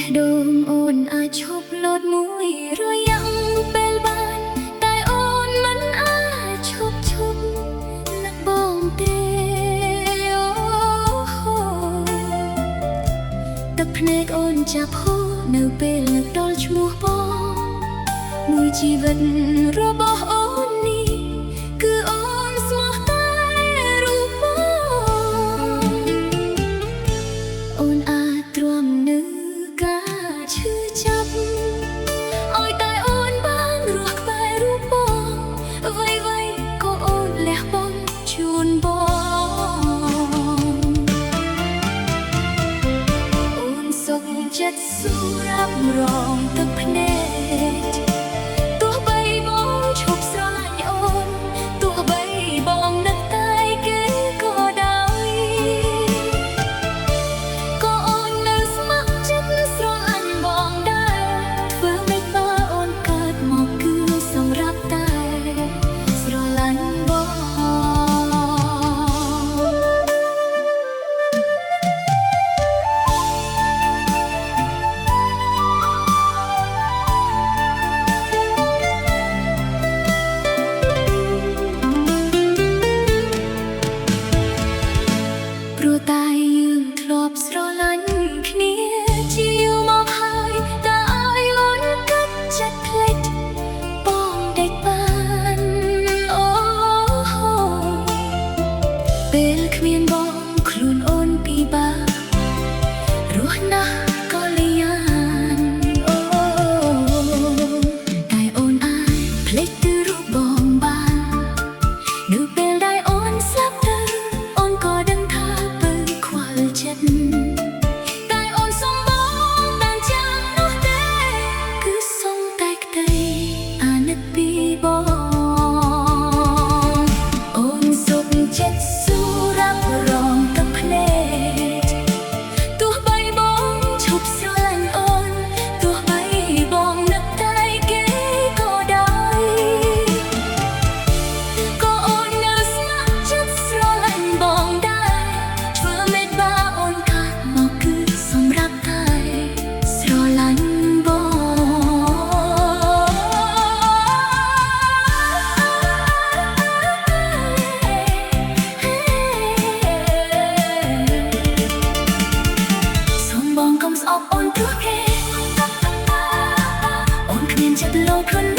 ះដូងអូនអាចឈប់លោតមួយរយៈពេលបានតែអូនមិនអាចឈប់នឹងបងទេអូទឹកភ្នែកអូនចាប់ហូរនៅពេលនឹកដល់ឈ្មោះបងមួយជីវិតរបស់អូននេះគឺអូនស្មោះតែរូបបងអូនអាចទ្រាំនឹងការឈឺចាប់ឲ្យតែអូនបានរស់ក្បែររូបបងអ្វីៗក៏អូនលះបង់ជូនបងអូនសុខចិត្តស៊ូរាប់រងទឹកភ្នែកទោះបីបងឈប់ស្រឡាញ់អូនទោះបីបងនឹកតែគេក៏ដោយក៏អូននៅស្ម័គ្រចិត្តស្រឡាញ់បងដែរធ្វើមិនបើអូនកើតមកគឺសម្រាប់តែស្រឡាញ់បងព្រោះតែយើងធ្លាប់ស្រឡាញ់គ្នាជាយូរមកហើយតែឲ្យអូនកាត់ចិត្តភ្លេចបងដេកបានអូពេលគ្មានបងខ្លួនអូនពិបាករស់ណាស់ក៏លីយ៉ានអូតែអូនអាចភ្លេចទៅរូបបងបាននៅពេលដែលអូនស្លាប់ទៅអូនក៏ដឹងថាបើខ្វល់ចិត្តតែអូនសុំបងបានចាំនោះទេគឺសុំតែក្តីអាណិតពីបងអូនសុខចិត្តស៊ូរាប់រងទឹកភ្នែកទោះបីបងឈប់ស្រឡាញ់អូនទោះបីបងនឹកតែគេក៏ដោយក៏អូននៅស្ម័គ្រចិត្តស្រឡាញ់បងដែរធ្វើមិនបើអូនកាត់មកគឺសម្រាប់តែស្រឡាញ់សូមបងកុំស្អប់អូនព្រោះគេអូនគ្មានចិត្តលោភខ្លួន